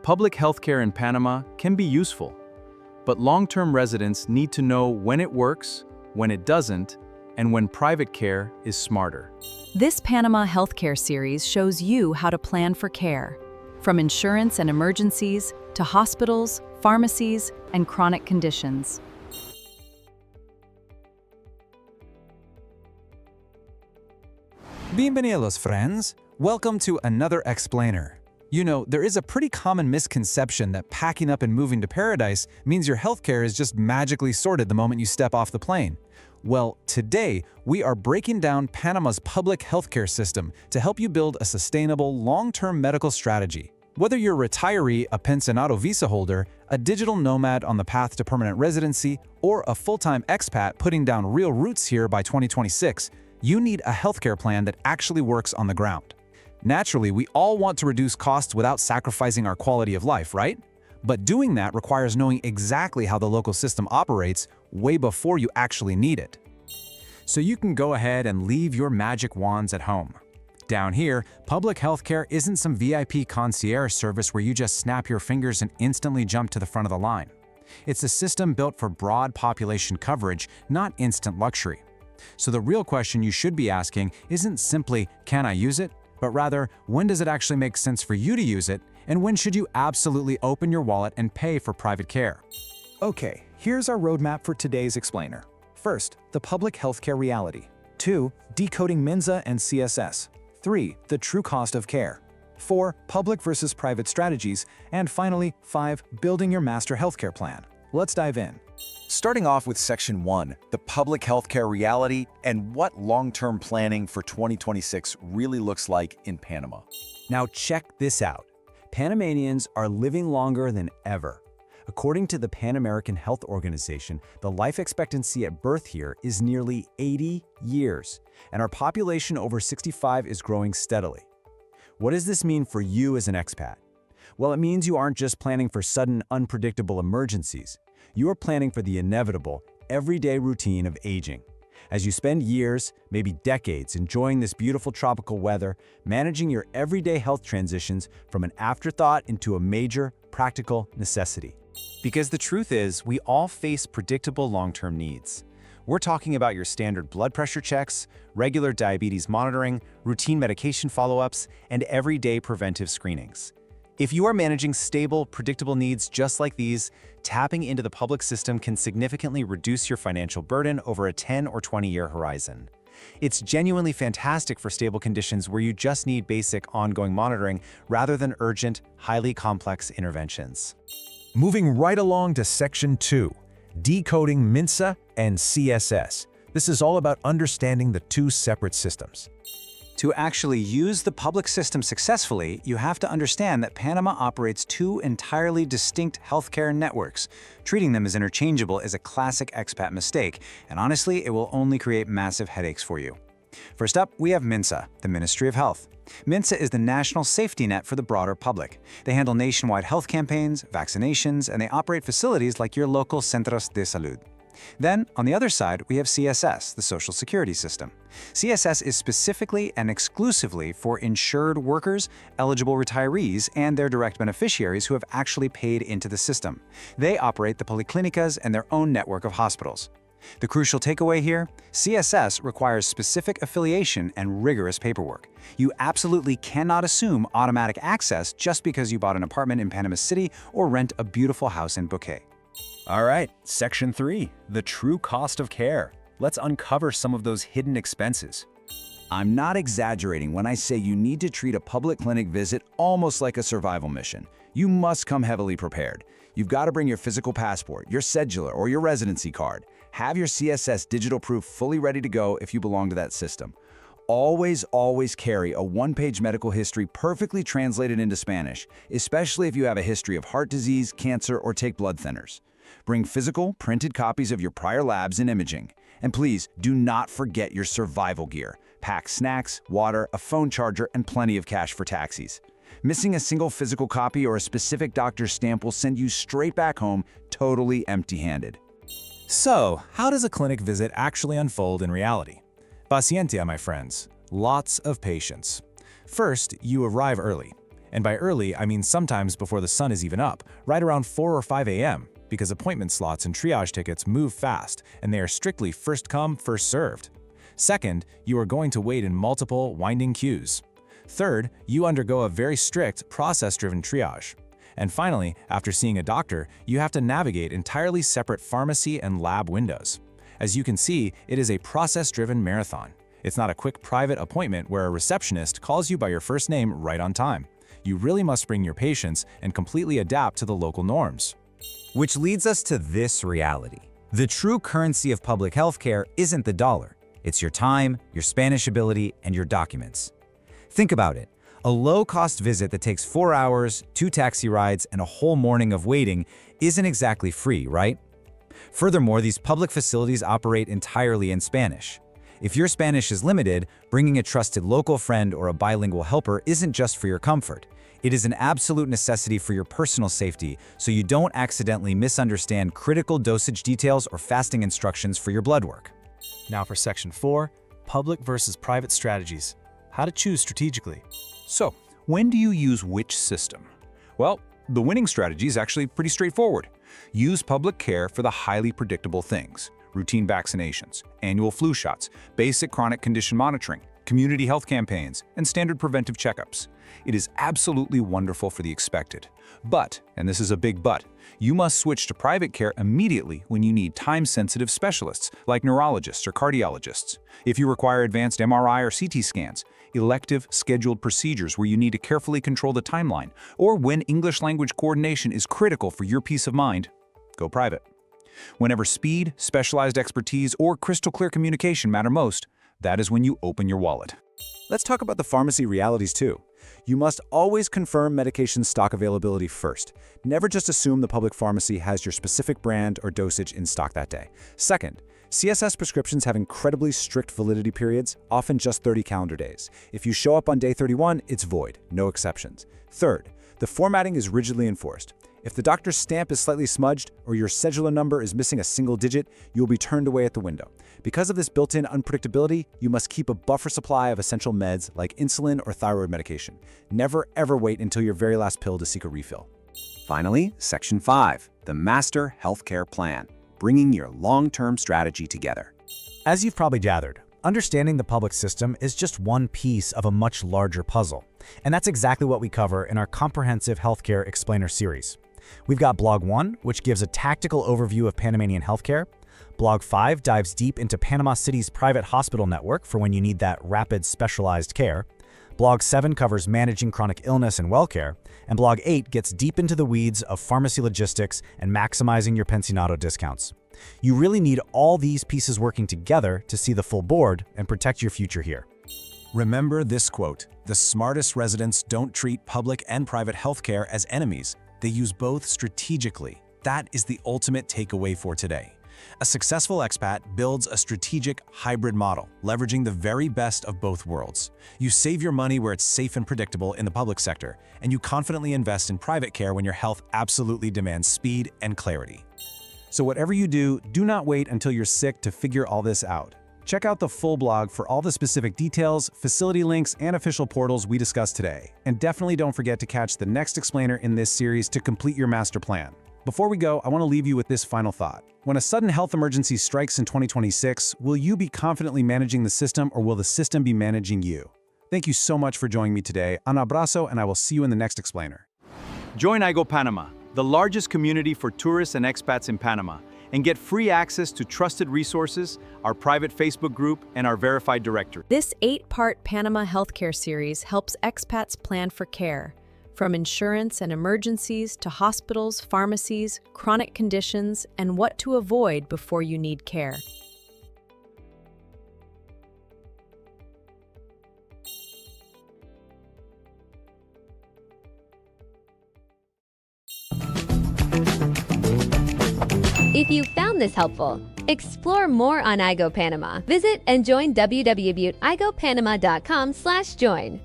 Public healthcare in Panama can be useful, but long-term residents need to know when it works, when it doesn't, and when private care is smarter. This Panama Healthcare series shows you how to plan for care, from insurance and emergencies to hospitals, pharmacies, and chronic conditions. Bienvenidos, friends! Welcome to another explainer. You know, there is a pretty common misconception that packing up and moving to paradise means your healthcare is just magically sorted the moment you step off the plane. Well, today, we are breaking down Panama's public healthcare system to help you build a sustainable, long-term medical strategy. Whether you're a retiree, a pensionado visa holder, a digital nomad on the path to permanent residency, or a full-time expat putting down real roots here by 2026, you need a healthcare plan that actually works on the ground. Naturally, we all want to reduce costs without sacrificing our quality of life, right? But doing that requires knowing exactly how the local system operates way before you actually need it. So you can go ahead and leave your magic wands at home. Down here, public healthcare isn't some VIP concierge service where you just snap your fingers and instantly jump to the front of the line. It's a system built for broad population coverage, not instant luxury. So the real question you should be asking isn't simply, can I use it? But rather, when does it actually make sense for you to use it, and when should you absolutely open your wallet and pay for private care? Okay, here's our roadmap for today's explainer. First, the public healthcare reality. 2. Decoding MINSA and CSS. 3. The true cost of care. 4. Public versus private strategies. And finally, 5. Building your master healthcare plan. Let's dive in. Starting off with Section 1, the public healthcare reality and what long-term planning for 2026 really looks like in Panama. Now check this out. Panamanians are living longer than ever. According to the Pan American Health Organization, the life expectancy at birth here is nearly 80 years, and our population over 65 is growing steadily. What does this mean for you as an expat? Well, it means you aren't just planning for sudden, unpredictable emergencies. You are planning for the inevitable, everyday routine of aging. As you spend years, maybe decades, enjoying this beautiful tropical weather, managing your everyday health transitions from an afterthought into a major, practical necessity. Because the truth is, we all face predictable long-term needs. We're talking about your standard blood pressure checks, regular diabetes monitoring, routine medication follow-ups, and everyday preventive screenings. If you are managing stable, predictable needs just like these, tapping into the public system can significantly reduce your financial burden over a 10 or 20-year horizon. It's genuinely fantastic for stable conditions where you just need basic, ongoing monitoring rather than urgent, highly complex interventions. Moving right along to Section 2, Decoding MINSA and CSS. This is all about understanding the two separate systems. To actually use the public system successfully, you have to understand that Panama operates two entirely distinct healthcare networks. Treating them as interchangeable is a classic expat mistake, and honestly, it will only create massive headaches for you. First up, we have MINSA, the Ministry of Health. MINSA is the national safety net for the broader public. They handle nationwide health campaigns, vaccinations, and they operate facilities like your local Centros de Salud. Then, on the other side, we have CSS, the Social Security System. CSS is specifically and exclusively for insured workers, eligible retirees, and their direct beneficiaries who have actually paid into the system. They operate the policlinicas and their own network of hospitals. The crucial takeaway here, CSS requires specific affiliation and rigorous paperwork. You absolutely cannot assume automatic access just because you bought an apartment in Panama City or rent a beautiful house in Bouquet. All right, Section 3, the true cost of care. Let's uncover some of those hidden expenses. I'm not exaggerating when I say you need to treat a public clinic visit almost like a survival mission. You must come heavily prepared. You've got to bring your physical passport, your cedula, or your residency card. Have your CSS digital proof fully ready to go if you belong to that system. Always carry a one-page medical history perfectly translated into Spanish, especially if you have a history of heart disease, cancer, or take blood thinners. Bring physical, printed copies of your prior labs and imaging. And please, do not forget your survival gear. Pack snacks, water, a phone charger, and plenty of cash for taxis. Missing a single physical copy or a specific doctor's stamp will send you straight back home totally empty-handed. So, how does a clinic visit actually unfold in reality? Paciencia, my friends. Lots of patience. First, you arrive early. And by early, I mean sometimes before the sun is even up, right around 4 or 5 a.m., because appointment slots and triage tickets move fast, and they are strictly first come, first served. Second, you are going to wait in multiple, winding queues. Third, you undergo a very strict, process-driven triage. And finally, after seeing a doctor, you have to navigate entirely separate pharmacy and lab windows. As you can see, it is a process-driven marathon. It's not a quick private appointment where a receptionist calls you by your first name right on time. You really must bring your patience and completely adapt to the local norms. Which leads us to this reality. The true currency of public healthcare isn't the dollar. It's your time, your Spanish ability, and your documents. Think about it. A low-cost visit that takes 4 hours, 2 taxi rides, and a whole morning of waiting isn't exactly free, right? Furthermore, these public facilities operate entirely in Spanish. If your Spanish is limited, bringing a trusted local friend or a bilingual helper isn't just for your comfort. It is an absolute necessity for your personal safety, so you don't accidentally misunderstand critical dosage details or fasting instructions for your blood work. Now for Section 4, Public versus Private Strategies. How to choose strategically. So, when do you use which system? Well, the winning strategy is actually pretty straightforward. Use public care for the highly predictable things: routine vaccinations, annual flu shots, basic chronic condition monitoring, community health campaigns, and standard preventive checkups. It is absolutely wonderful for the expected. But, and this is a big but, you must switch to private care immediately when you need time-sensitive specialists like neurologists or cardiologists. If you require advanced MRI or CT scans, elective, scheduled procedures where you need to carefully control the timeline, or when English language coordination is critical for your peace of mind, go private. Whenever speed, specialized expertise, or crystal clear communication matter most, that is when you open your wallet. Let's talk about the pharmacy realities too. You must always confirm medication stock availability first. Never just assume the public pharmacy has your specific brand or dosage in stock that day. Second, CSS prescriptions have incredibly strict validity periods, often just 30 calendar days. If you show up on day 31, it's void, no exceptions. Third, the formatting is rigidly enforced. If the doctor's stamp is slightly smudged or your scheduler number is missing a single digit, you'll be turned away at the window. Because of this built-in unpredictability, you must keep a buffer supply of essential meds like insulin or thyroid medication. Never ever wait until your very last pill to seek a refill. Finally, Section 5, the Master Healthcare Plan, bringing your long-term strategy together. As you've probably gathered, understanding the public system is just one piece of a much larger puzzle. And that's exactly what we cover in our comprehensive healthcare explainer series. We've got Blog 1, which gives a tactical overview of Panamanian healthcare. Blog 5 dives deep into Panama City's private hospital network for when you need that rapid, specialized care. Blog 7 covers managing chronic illness and well-care. And Blog 8 gets deep into the weeds of pharmacy logistics and maximizing your pensionado discounts. You really need all these pieces working together to see the full board and protect your future here. Remember this quote: "The smartest residents don't treat public and private healthcare as enemies. They use both strategically." That is the ultimate takeaway for today. A successful expat builds a strategic hybrid model, leveraging the very best of both worlds. You save your money where it's safe and predictable in the public sector, and you confidently invest in private care when your health absolutely demands speed and clarity. So whatever you do, do not wait until you're sick to figure all this out. Check out the full blog for all the specific details, facility links, and official portals we discussed today. And definitely don't forget to catch the next explainer in this series to complete your master plan. Before we go, I want to leave you with this final thought. When a sudden health emergency strikes in 2026, will you be confidently managing the system, or will the system be managing you? Thank you so much for joining me today. Un abrazo, and I will see you in the next explainer. Join IGO Panama, the largest community for tourists and expats in Panama, and get free access to trusted resources, our private Facebook group, and our verified directory. This 8-part Panama healthcare series helps expats plan for care, from insurance and emergencies to hospitals, pharmacies, chronic conditions, and what to avoid before you need care. If you found this helpful, explore more on IGO Panama. Visit and join www.igopanama.com/join.